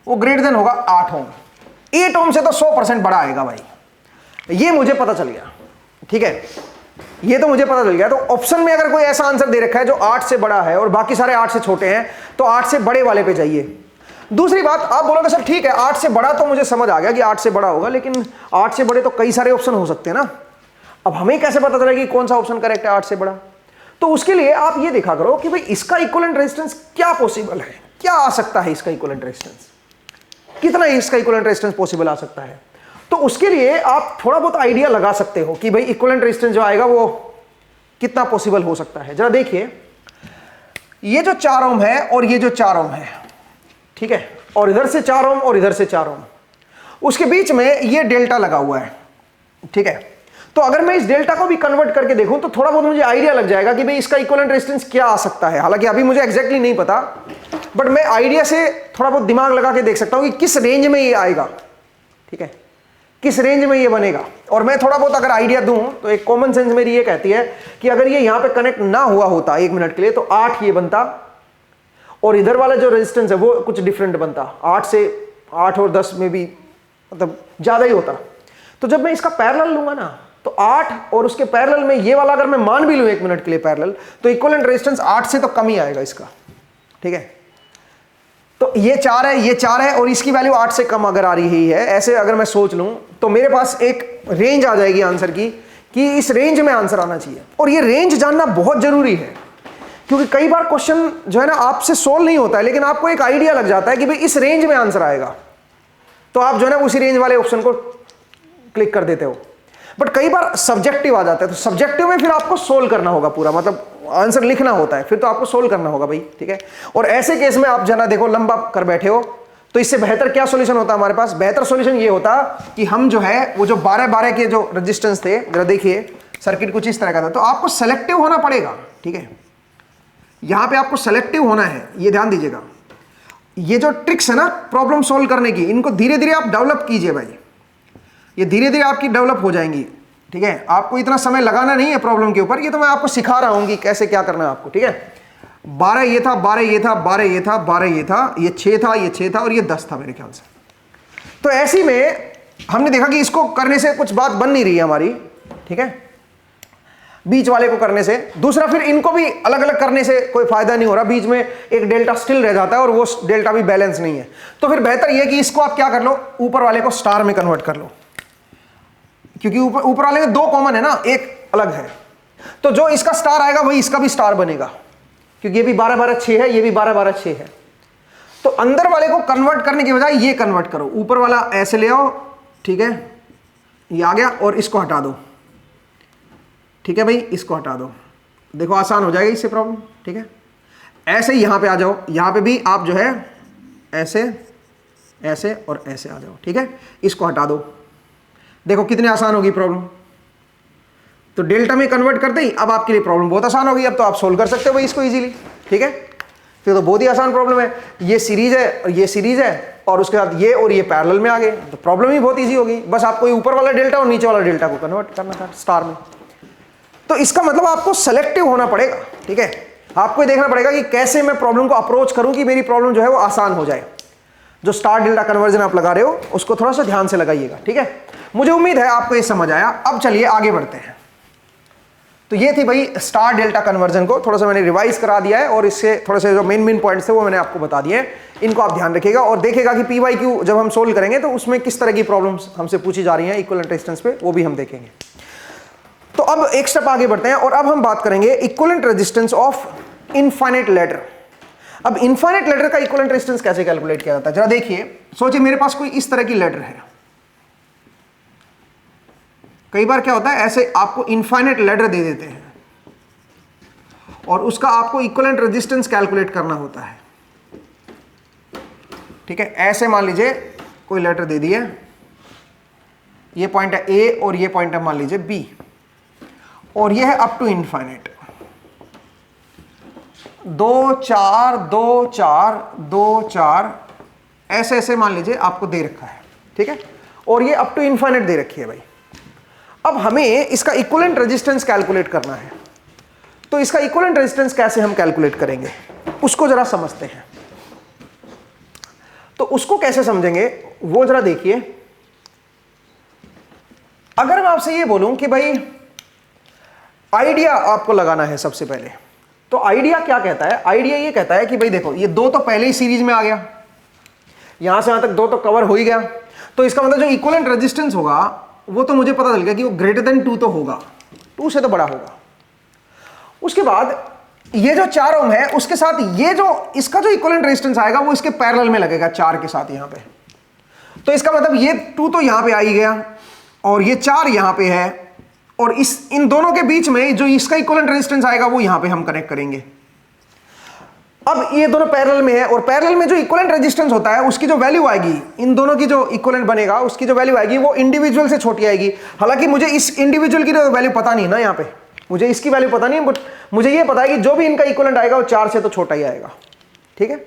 वो ग्रेटर देन होगा 8 ओम। 8 ओम से तो 100% बड़ा आएगा भाई। ये मुझे पता चल गया, ठीक है। ये तो मुझे पता चल गया। तो ऑप्शन में अगर कोई ऐसा आंसर दे रखा है जो 8 से बड़ा है और बाकी सारे 8 से छोटे हैं, तो 8 से बड़े वाले पे जाइए। दूसरी बात, आप बोलोगे सर ठीक है 8 से बड़ा तो मुझे समझ आ गया कि 8 से बड़ा होगा, लेकिन 8 से बड़े तो कई सारे ऑप्शन हो सकते हैं ना। अब हमें कैसे पता चलेगा कि कौन सा ऑप्शन करेक्ट है 8 से बड़ा? तो उसके लिए आप ये देखा करो कि भाई इसका इक्विवेलेंट रेजिस्टेंस क्या पॉसिबल है, क्या आ सकता है इसका इक्विवेलेंट रेजिस्टेंस, कितना इसका इक्विवेलेंट रेजिस्टेंस पॉसिबल आ सकता है। तो उसके लिए आप थोड़ा बहुत आइडिया लगा सकते हो कि भाई इक्विवेलेंट रेजिस्टेंस जो आएगा वो कितना पॉसिबल हो सकता है। जरा देखिए, ये जो 4 ओम है और ये जो 4 ओम है, ठीक है, और इधर से 4 ओम और इधर से 4 ओम, उसके बीच में ये डेल्टा लगा हुआ है, ठीक है। तो अगर मैं इस डेल्टा को भी कन्वर्ट करके देखूं तो थोड़ा बहुत मुझे आइडिया लग जाएगा कि भाई इसका इक्विवेलेंट रेजिस्टेंस क्या आ सकता है। हालांकि अभी मुझे एग्जैक्टली नहीं पता, बट मैं आइडिया से थोड़ा बहुत दिमाग लगा के देख सकता हूं कि किस रेंज में ये आएगा, ठीक है, किस रेंज में ये बनेगा। और मैं थोड़ा बहुत अगर आइडिया दूं तो एक कॉमन सेंस मेरी ये कहती है कि अगर ये यहां पे कनेक्ट ना हुआ होता 1 मिनट के लिए तो 8 ये बनता, और इधर वाला जो रेजिस्टेंस है वो कुछ डिफरेंट बनता, 8 से 8 और 10 में भी मतलब ज्यादा ही होता। तो जब मैं इसका पैरेलल लूंगा ना तो 8 और उसके पैरेलल में ये वाला अगर मैं मान भी लूं 1 मिनट के लिए पैरेलल, तो इक्विवेलेंट रेजिस्टेंस 8 से तो कम ही आएगा इसका, ठीक है। तो ये 4 है, ये 4 है, और इसकी वैल्यू 8 से कम अगर आ रही है, ऐसे अगर मैं सोच लूं तो मेरे पास एक रेंज आ जाएगी आंसर की कि इस रेंज में आंसर आना चाहिए। और ये रेंज जानना बहुत जरूरी है, क्योंकि कई बार क्वेश्चन जो है ना आपसे सोल्व नहीं होता है, लेकिन आपको एक आइडिया लग जाता है कि भाई इस रेंज में आंसर आएगा, तो आप जो है ना उसी रेंज वाले ऑप्शन को क्लिक कर देते हो। बट कई बार सब्जेक्टिव आ जाता है, तो सब्जेक्टिव में फिर आपको सोल्व करना होगा पूरा, मतलब आंसर लिखना होता है, फिर तो आपको सोल्व करना होगा भाई, ठीक है। और ऐसे केस में आप जना देखो लंबा कर बैठे हो, तो इससे बेहतर क्या सॉल्यूशन होता है हमारे पास? बेहतर सॉल्यूशन ये होता कि हम जो है वो जो 12-12 के जो रेजिस्टेंस थे, जरा देखिए सर्किट कुछ इस तरह का था, तो आपको सेलेक्टिव होना पड़ेगा, ठीक है। यहां पे आपको सेलेक्टिव होना है, ये ध्यान दीजिएगा। ये जो ट्रिक्स है ना प्रॉब्लम सोल्व करने की, इनको धीरे धीरे आप डेवलप कीजिए भाई, ये धीरे धीरे आपकी डेवलप हो जाएंगी, ठीक है। आपको इतना समय लगाना नहीं है प्रॉब्लम के ऊपर, ये तो मैं आपको सिखा रहा हूं कि कैसे क्या करना है आपको, ठीक है। 12 ये था, 12 ये था, 12 ये था, 12 ये था, ये 6 था, ये 6 था, और ये 10 था मेरे ख्याल से। तो ऐसी में हमने देखा कि इसको करने से कुछ बात बन नहीं रही है हमारी, ठीक है, बीच वाले को करने से। दूसरा, फिर इनको भी अलग अलग करने से कोई फायदा नहीं हो रहा, बीच में एक डेल्टा स्टिल रह जाता है और वो डेल्टा भी बैलेंस नहीं है। तो फिर बेहतर यह कि इसको आप क्या कर लो, ऊपर वाले को स्टार में कन्वर्ट कर लो, क्योंकि ऊपर वाले में 2 कॉमन है ना, एक अलग है। तो जो इसका स्टार आएगा वही इसका भी स्टार बनेगा, क्योंकि ये भी 12-12 6 है, ये भी 12-12 6 है। तो अंदर वाले को कन्वर्ट करने की बजाय ये कन्वर्ट करो, ऊपर वाला ऐसे ले आओ, ठीक है, ये आ गया, और इसको हटा दो, ठीक है भाई, इसको हटा दो, देखो आसान हो जाएगा इससे प्रॉब्लम, ठीक है। ऐसे ही यहां पे आ जाओ, यहां पे भी आप जो है ऐसे ऐसे और ऐसे आ जाओ, ठीक है, इसको हटा दो, देखो कितनी आसान होगी प्रॉब्लम। तो डेल्टा में कन्वर्ट करते ही अब आपके लिए प्रॉब्लम बहुत आसान होगी, अब तो आप सोल्व कर सकते हो भाई इसको इजीली, ठीक है। फिर तो बहुत ही आसान प्रॉब्लम है, ये सीरीज है और ये सीरीज है, और उसके बाद ये और ये पैरेलल में आ गए, तो प्रॉब्लम ही बहुत इजी होगी। बस आपको ऊपर वाला डेल्टा और नीचे वाला डेल्टा को कन्वर्ट करना था स्टार में। तो इसका मतलब आपको सेलेक्टिव होना पड़ेगा, ठीक है। आपको ये देखना पड़ेगा कि कैसे मैं प्रॉब्लम को अप्रोच करूं कि मेरी प्रॉब्लम जो है वो आसान हो जाए। जो स्टार डेल्टा कन्वर्जन आप लगा रहे हो उसको थोड़ा सा ध्यान से लगाइएगा, ठीक है। मुझे उम्मीद है आपको ये समझ आया। अब चलिए आगे बढ़ते हैं। तो ये थी भाई स्टार डेल्टा कन्वर्जन को थोड़ा सा मैंने रिवाइज करा दिया है, और इससे थोड़े से जो मेन पॉइंट्स थे वो मैंने आपको बता दिए हैं। इनको आप ध्यान रखिएगा और देखिएगा कि PYQ जब हम सोल्व करेंगे तो उसमें किस तरह की प्रॉब्लम्स हमसे पूछी जा रही हैं इक्विवेलेंट रेजिस्टेंस पे, वो भी हम देखेंगे। तो अब एक स्टेप आगे बढ़ते हैं और अब हम बात करेंगे equivalent resistance of infinite ladder. अब इनफाइनाइट लैडर का इक्विवेलेंट रेजिस्टेंस कैसे कैलकुलेट किया जाता है, जरा देखिए। सोचिए मेरे पास कोई इस तरह की लैडर है। कई बार क्या होता है, ऐसे आपको इनफाइनाइट लैडर दे देते हैं और उसका आपको इक्विवेलेंट रेजिस्टेंस कैलकुलेट करना होता है, ठीक है। ऐसे मान लीजिए कोई लैडर दे दी है, ये पॉइंट है A और ये पॉइंट है मान लीजिए B, और ये है अप टू इनफाइनाइट 2 4 2 4 2 4 ऐसे ऐसे मान लीजिए आपको दे रखा है, ठीक है। और ये अप टू इनफाइनाइट दे रखी है भाई। अब हमें इसका इक्विवेलेंट रेजिस्टेंस कैलकुलेट करना है। तो इसका इक्विवेलेंट रेजिस्टेंस कैसे हम कैलकुलेट करेंगे उसको जरा समझते हैं। तो उसको कैसे समझेंगे वो जरा देखिए। अगर मैं आपसे ये बोलूं कि भाई आइडिया आपको लगाना है सबसे पहले, तो आइडिया क्या कहता है? आइडिया ये कहता है कि भाई देखो ये 2 तो पहले ही सीरीज में आ गया, यहां से यहां तक 2 तो कवर हो ही गया, तो इसका मतलब जो इक्विवेलेंट रेजिस्टेंस होगा वो तो मुझे पता चल गया कि वो ग्रेटर देन 2 तो होगा, 2 से तो बड़ा होगा। उसके बाद ये जो 4 ओम है उसके साथ ये जो इसका जो इक्विवेलेंट रेजिस्टेंस आएगा वो इसके पैरेलल में लगेगा 4 के साथ यहां पे। तो इसका मतलब ये 2 तो यहां पे आ ही गया और ये 4 यहां पे है, और इन दोनों के बीच में जो इसका इक्विवेलेंट रेजिस्टेंस आएगा वो यहां पे हम कनेक्ट करेंगे। अब ये दोनों पैरेलल में है और पैरेलल में जो इक्विवेलेंट रेजिस्टेंस होता है उसकी जो वैल्यू आएगी, इन दोनों की जो इक्विवेलेंट बनेगा उसकी जो वैल्यू आएगी वो इंडिविजुअल से छोटी आएगी। हालांकि मुझे इस इंडिविजुअल की तो वैल्यू पता नहीं ना, यहाँ पे मुझे इसकी वैल्यू पता नहीं, बट मुझे ये पता है कि जो भी इनका इक्विवेलेंट आएगा वो 4 से तो छोटा ही आएगा, ठीक है,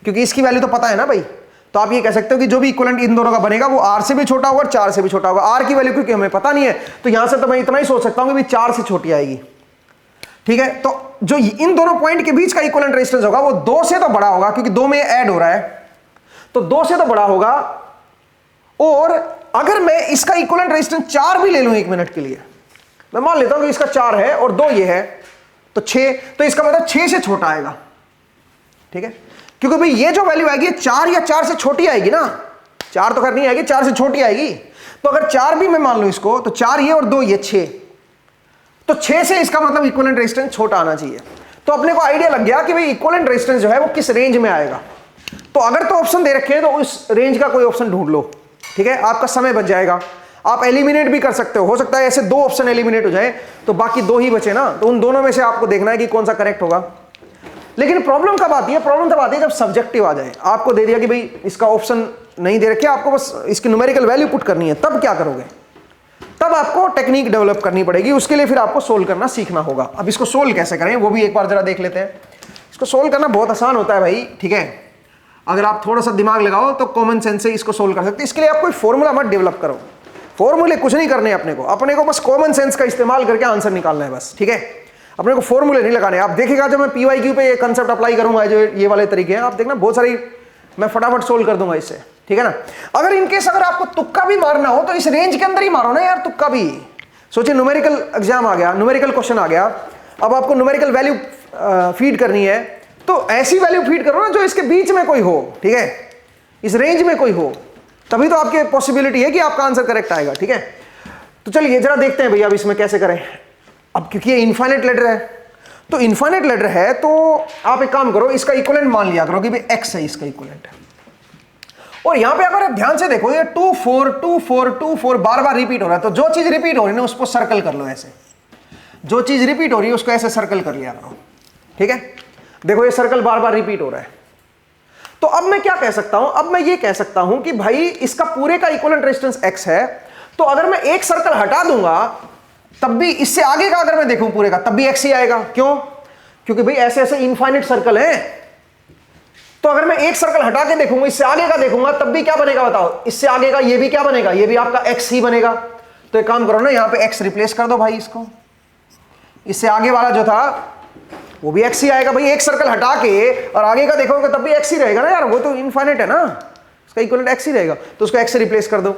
क्योंकि इसकी वैल्यू तो पता है ना भाई। तो आप ये कह सकते हो कि जो भी इक्विवेलेंट इन दोनों का बनेगा वो R से भी छोटा होगा और 4 से भी छोटा होगा। R की वैल्यू क्योंकि हमें पता नहीं है तो यहां से तो मैं इतना ही सोच सकता हूं कि भाई 4 से छोटी आएगी, ठीक है। तो जो इन दोनों पॉइंट के बीच का इक्विवेलेंट रेजिस्टेंस होगा वो 2 से तो बड़ा होगा, क्योंकि 2 में ऐड हो रहा है, तो 2 से तो बड़ा होगा। और अगर मैं इसका इक्विवेलेंट रेजिस्टेंस 4 भी ले लूं 1 मिनट के लिए, मैं मान लेता हूं कि इसका 4 है और 2 ये है, तो 6, तो इसका मतलब 6 से छोटा आएगा, ठीक है, क्योंकि भाई ये जो वैल्यू आएगी 4 या 4 से छोटी आएगी ना, 4 तो खैर नहीं आएगी, 4 से छोटी आएगी। तो अगर 4 भी मैं मान लूं इसको, तो 4 ये और 2 ये 6, तो 6 से इसका मतलब इक्विवेलेंट रेजिस्टेंस छोटा आना चाहिए। तो अपने को आइडिया लग गया कि भाई इक्विवेलेंट रेजिस्टेंस जो है वो किस रेंज में आएगा। तो अगर तो ऑप्शन दे रखे हैं तो उस रेंज का कोई ऑप्शन ढूंढ लो, ठीक है, आपका समय बच जाएगा। आप एलिमिनेट भी कर सकते हो सकता है ऐसे 2 ऑप्शन एलिमिनेट हो जाए तो बाकी 2 ही बचे ना, तो उन दोनों में से आपको देखना है कि कौन सा करेक्ट होगा। लेकिन प्रॉब्लम कब आती है? प्रॉब्लम तब आती है जब सब्जेक्टिव आ जाए। आपको दे दिया कि भाई इसका ऑप्शन नहीं दे रखे, आपको बस इसकी न्यूमेरिकल वैल्यू पुट करनी है, तब क्या करोगे? तब आपको टेक्निक डेवलप करनी पड़ेगी, उसके लिए फिर आपको सोल्व करना सीखना होगा। अब इसको सोल्व कैसे करें वो भी एक बार जरा देख लेते हैं। इसको सोल्व करना बहुत आसान होता है भाई, ठीक है, अगर आप थोड़ा सा दिमाग लगाओ तो कॉमन सेंस से इसको सोल्व कर सकते हैं। इसके लिए आप कोई फॉर्मूला मत डेवलप करो, फॉर्मूले कुछ नहीं करने अपने को बस कॉमन सेंस का इस्तेमाल करके आंसर निकालना है बस, ठीक है। अपने को फॉर्मूले नहीं लगाने। आप देखिएगा जब मैं PYQ पे ये कंसेप्ट अप्लाई करूंगा, जो ये वाले तरीके हैं, आप देखना बहुत सारी मैं फटाफट सोल्व कर दूंगा इससे, ठीक है ना। अगर इनकेस अगर आपको तुक्का भी मारना हो तो इस रेंज के अंदर ही मारो ना यार, तुक्का भी। सोचिए न्यूमेरिकल एग्जाम आ गया, न्यूमेरिकल क्वेश्चन आ गया, अब आपको न्यूमेरिकल वैल्यू फीड करनी है, तो ऐसी वैल्यू फीड करो ना जो इसके बीच में कोई हो, ठीक है, इस रेंज में कोई हो, तभी तो आपके पॉसिबिलिटी है कि आपका आंसर करेक्ट आएगा, ठीक है। तो चलिए जरा देखते हैं भैया अब इसमें कैसे करें। अब क्योंकि ये इनफाइनाइट लेटर है, तो इनफाइनाइट लेटर है तो आप एक काम करो, इसका इक्विवेलेंट मान लिया करो कि भाई x है इसका इक्विवेलेंट। और यहां पे अगर आप ध्यान से देखो ये 2 4 2 4 2 4 बार बार रिपीट हो रहा है, तो जो चीज रिपीट हो रही है ना उसको सर्कल कर लो ऐसे, जो चीज रिपीट हो रही है उसको ऐसे सर्कल कर लिया करो, ठीक है। देखो ये सर्कल बार बार रिपीट हो रहा है, तो अब मैं क्या कह सकता हूं? अब मैं ये कह सकता हूं कि भाई इसका पूरे का इक्विवेलेंट रेजिस्टेंस x है, तो अगर मैं एक सर्कल हटा दूंगा तब भी इससे आगे का अगर मैं देखूं पूरे का तब भी x ही आएगा। क्यों? क्योंकि भाई ऐसे ऐसे इनफाइनाइट सर्कल है, तो अगर मैं एक सर्कल हटा के देखूंगा, इससे आगे का देखूंगा, तब भी क्या बनेगा बताओ? इससे आगे का ये भी क्या बनेगा? ये भी आपका x ही बनेगा। तो एक काम करो ना, यहां पे x रिप्लेस कर दो भाई, इसको इससे आगे वाला जो था वो भी x ही आएगा। भाई एक सर्कल हटा के और आगे का देखोगे तब भी x ही रहेगा ना यार, वो तो इनफाइनाइट है ना, इसका इक्विवेलेंट x ही रहेगा, तो उसको x से रिप्लेस कर दो,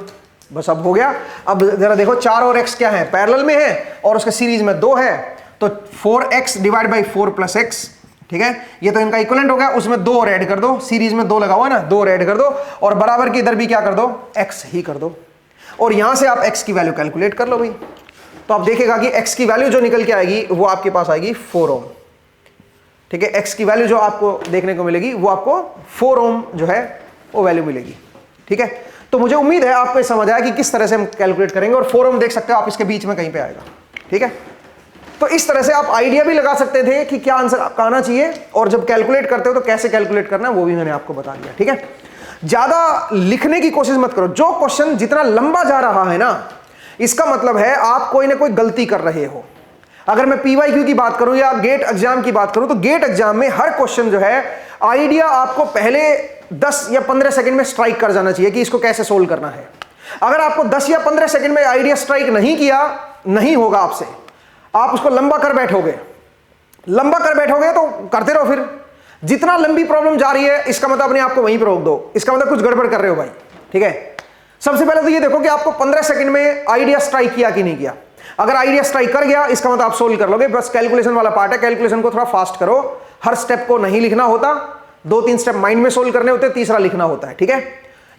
बस अब हो गया। अब जरा देखो 4 और x क्या है, पैरेलल में है और उसके सीरीज में 2 है, तो 4x divide by 4 plus x, ठीक है, ये तो इनका इक्विवेलेंट हो गया। उसमें 2 और ऐड कर दो, सीरीज में 2 लगा हुआ है ना, 2 और ऐड कर दो, और बराबर की इधर भी क्या कर दो? x ही कर दो, और यहां से आप x की वैल्यू कैलकुलेट कर लो भाई। तो आप देखेगा कि x की वैल्यू जो निकल के आएगी वो आपके पास आएगी 4 ओम, ठीक है। x की वैल्यू जो आपको देखने को मिलेगी वो आपको 4 ओम जो है वो वैल्यू मिलेगी, ठीक है। तो मुझे उम्मीद है आपको समझ आया कि किस तरह से हम कैलकुलेट करेंगे, और 4 ओम देख सकते हो आप इसके बीच में कहीं पे आएगा, ठीक है। तो इस तरह से आप आइडिया भी लगा सकते थे कि क्या आंसर आपका आना चाहिए, और जब कैलकुलेट करते हो तो कैसे कैलकुलेट करना है वो भी मैंने आपको बता दिया, ठीक है। ज्यादा लिखने की कोशिश मत करो, जो क्वेश्चन जितना लंबा जा रहा है ना, इसका मतलब है आप कोई ना कोई गलती कर रहे हो। अगर मैं PYQ की बात करूं या गेट एग्जाम की बात करूं, तो गेट एग्जाम में हर क्वेश्चन जो है आइडिया आपको पहले 10 या 15 सेकंड में स्ट्राइक कर जाना चाहिए कि इसको कैसे सोल्व करना है। अगर आपको 10 या 15 सेकंड में आइडिया स्ट्राइक नहीं किया, नहीं होगा आपसे, आप उसको लंबा कर बैठोगे तो करते रहो, फिर जितना लंबी प्रॉब्लम जा रही है इसका मतलब अपने आप को वहीं पर रोक दो, इसका मतलब कुछ गड़बड़ कर रहे हो भाई, ठीक है। सबसे पहले तो ये देखो कि आपको 15 सेकंड में आइडिया स्ट्राइक किया कि नहीं किया। अगर आइडिया स्ट्राइक कर गया इसका मतलब आप सोल्व कर लोगे, बस कैलकुलेशन वाला पार्ट है, कैलकुलेशन को थोड़ा फास्ट करो, हर स्टेप को नहीं लिखना होता, 2-3 स्टेप माइंड में सोल्व करने होते हैं, तीसरा लिखना होता है, ठीक है।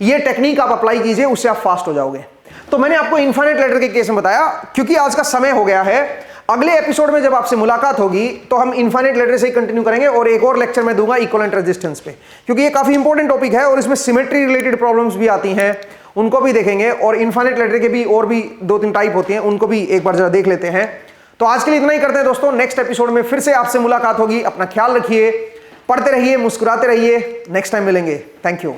ये टेक्निक आप अप्लाई कीजिए, उससे आप फास्ट हो जाओगे। तो मैंने आपको इनफाइनाइट लेटर के केस में बताया, क्योंकि आज का समय हो गया है। अगले एपिसोड में जब आपसे मुलाकात होगी तो हम इनफाइनाइट लेटर से ही कंटिन्यू करेंगे, और एक और लेक्चर मैं दूंगा इक्विवेलेंट रेजिस्टेंस पे, क्योंकि ये काफी इंपॉर्टेंट टॉपिक है और इसमें सिमेट्री रिलेटेड प्रॉब्लम्स भी आती हैं, उनको भी देखेंगे। और इनफाइनाइट लेटर के भी और भी 2-3 टाइप होती हैं, उनको भी एक बार जरा देख लेते हैं। तो आज के लिए इतना ही करते हैं दोस्तों, नेक्स्ट एपिसोड में फिर से आपसे मुलाकात होगी। अपना ख्याल रखिए, पढ़ते रहिए, मुस्कुराते रहिए, नेक्स्ट टाइम मिलेंगे। Thank you.